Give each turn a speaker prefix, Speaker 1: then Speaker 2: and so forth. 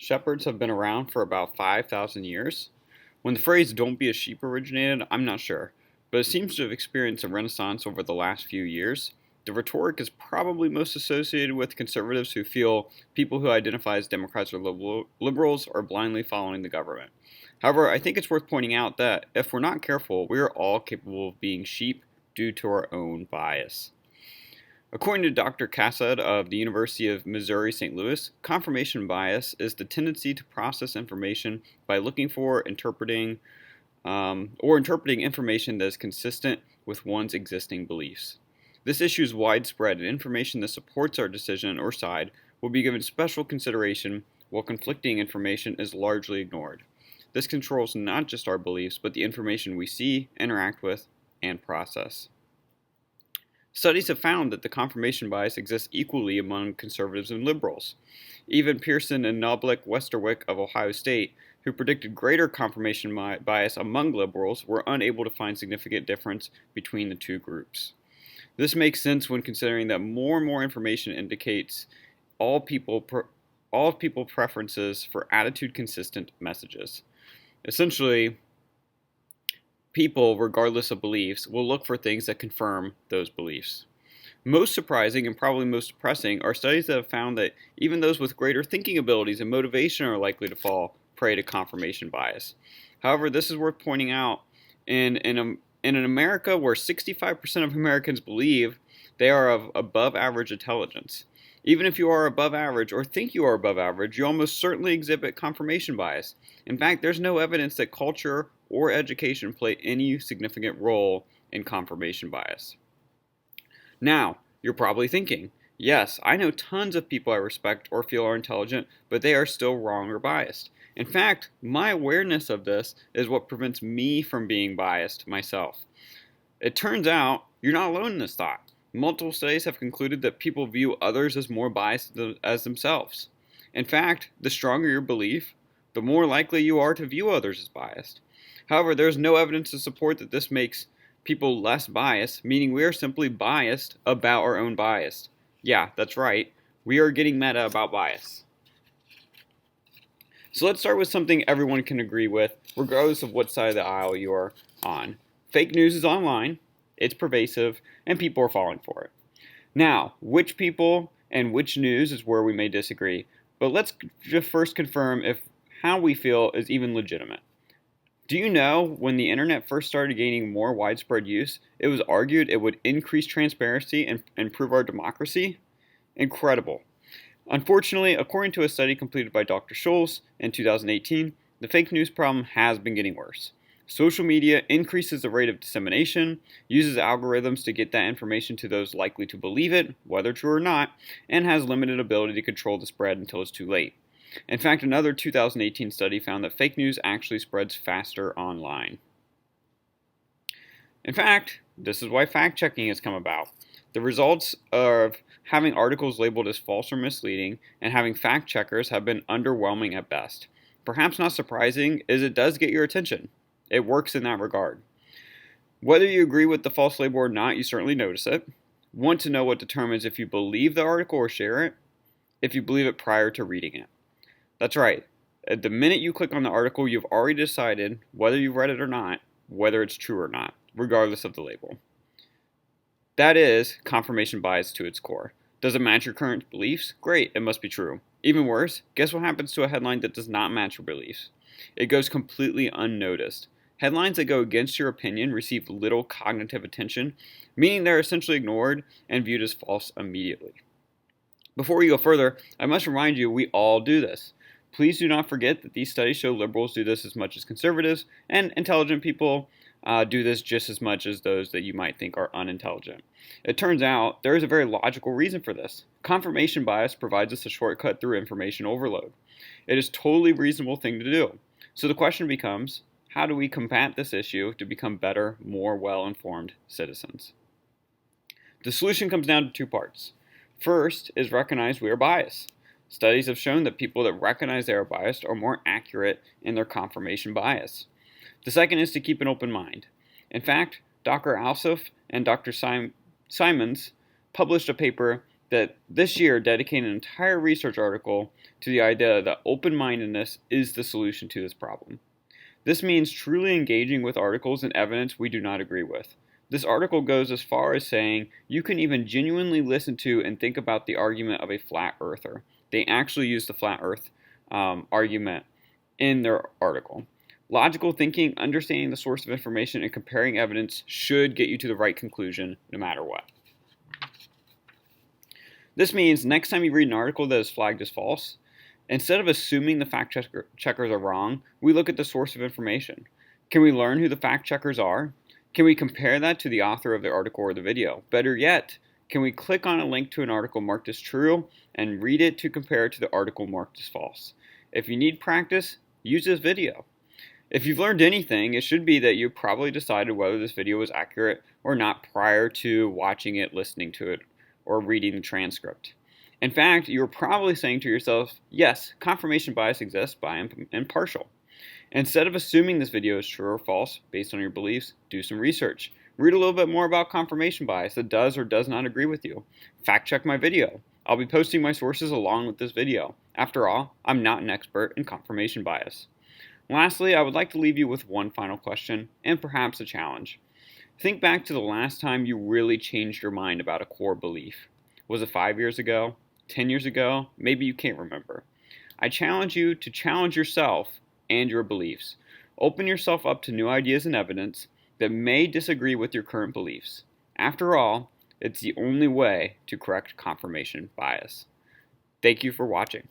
Speaker 1: shepherds have been around for about 5,000 years. When the phrase "don't be a sheep" originated, I'm not sure, but it seems to have experienced a renaissance over the last few years. The rhetoric is probably most associated with conservatives who feel people who identify as Democrats or liberals are blindly following the government. However, I think it's worth pointing out that if we're not careful, we are all capable of being sheep due to our own bias. According to Dr. Cassad of the University of Missouri St. Louis, confirmation bias is the tendency to process information by looking for, interpreting information that is consistent with one's existing beliefs. This issue is widespread, and information that supports our decision or side will be given special consideration, while conflicting information is largely ignored. This controls not just our beliefs, but the information we see, interact with, and process. Studies have found that the confirmation bias exists equally among conservatives and liberals. Even Pearson and Knoblich Westerwick of Ohio State, who predicted greater confirmation bias among liberals, were unable to find significant difference between the two groups. This makes sense when considering that more and more information indicates all people preferences for attitude-consistent messages. Essentially, people, regardless of beliefs, will look for things that confirm those beliefs. Most surprising and probably most depressing are studies that have found that even those with greater thinking abilities and motivation are likely to fall prey to confirmation bias. However, this is worth pointing out in an America where 65% of Americans believe they are of above average intelligence. Even if you are above average or think you are above average, you almost certainly exhibit confirmation bias. In fact, there's no evidence that culture or education play any significant role in confirmation bias. Now, you're probably thinking, yes, I know tons of people I respect or feel are intelligent, but they are still wrong or biased. In fact, my awareness of this is what prevents me from being biased myself. It turns out you're not alone in this thought. Multiple studies have concluded that people view others as more biased as themselves. In fact, the stronger your belief, the more likely you are to view others as biased. However, there is no evidence to support that this makes people less biased, meaning we are simply biased about our own bias. Yeah, that's right. We are getting meta about bias. So let's start with something everyone can agree with, regardless of what side of the aisle you are on. Fake news is online, it's pervasive, and people are falling for it. Now, which people and which news is where we may disagree, but let's just first confirm if how we feel is even legitimate. Do you know when the internet first started gaining more widespread use, it was argued it would increase transparency and improve our democracy? Incredible. Unfortunately, according to a study completed by Dr. Scholes in 2018, the fake news problem has been getting worse. Social media increases the rate of dissemination, uses algorithms to get that information to those likely to believe it, whether true or not, and has limited ability to control the spread until it's too late. In fact, another 2018 study found that fake news actually spreads faster online. In fact, this is why fact-checking has come about. The results of having articles labeled as false or misleading and having fact-checkers have been underwhelming at best. Perhaps not surprising, is it does get your attention. It works in that regard. Whether you agree with the false label or not, you certainly notice it. Want to know what determines if you believe the article or share it? If you believe it prior to reading it. That's right. At the minute you click on the article, you've already decided whether you've read it or not, whether it's true or not, regardless of the label. That is confirmation bias to its core. Does it match your current beliefs? Great, it must be true. Even worse, guess what happens to a headline that does not match your beliefs? It goes completely unnoticed. Headlines that go against your opinion receive little cognitive attention, meaning they're essentially ignored and viewed as false immediately. Before we go further, I must remind you we all do this. Please do not forget that these studies show liberals do this as much as conservatives, and intelligent people do this just as much as those that you might think are unintelligent. It turns out there is a very logical reason for this. Confirmation bias provides us a shortcut through information overload. It is a totally reasonable thing to do. So the question becomes, how do we combat this issue to become better, more well-informed citizens? The solution comes down to two parts. First is recognize we are biased. Studies have shown that people that recognize they are biased are more accurate in their confirmation bias. The second is to keep an open mind. In fact, Dr. Alsop and Dr. Simons published a paper that this year dedicate an entire research article to the idea that open-mindedness is the solution to this problem. This means truly engaging with articles and evidence we do not agree with. This article goes as far as saying you can even genuinely listen to and think about the argument of a flat earther. They actually use the flat earth argument in their article. Logical thinking, understanding the source of information, and comparing evidence should get you to the right conclusion no matter what. This means next time you read an article that is flagged as false, instead of assuming the fact checkers are wrong, we look at the source of information. Can we learn who the fact checkers are? Can we compare that to the author of the article or the video? Better yet, can we click on a link to an article marked as true and read it to compare it to the article marked as false? If you need practice, use this video. If you've learned anything, it should be that you probably decided whether this video was accurate or not prior to watching it, listening to it, or reading the transcript. In fact, you're probably saying to yourself, yes, confirmation bias exists, but I am impartial. Instead of assuming this video is true or false based on your beliefs, do some research. Read a little bit more about confirmation bias that does or does not agree with you. Fact check my video. I'll be posting my sources along with this video. After all, I'm not an expert in confirmation bias. Lastly, I would like to leave you with one final question and perhaps a challenge. Think back to the last time you really changed your mind about a core belief. Was it 5 years ago? 10 years ago? Maybe you can't remember. I challenge you to challenge yourself and your beliefs. Open yourself up to new ideas and evidence that may disagree with your current beliefs. After all, it's the only way to correct confirmation bias. Thank you for watching.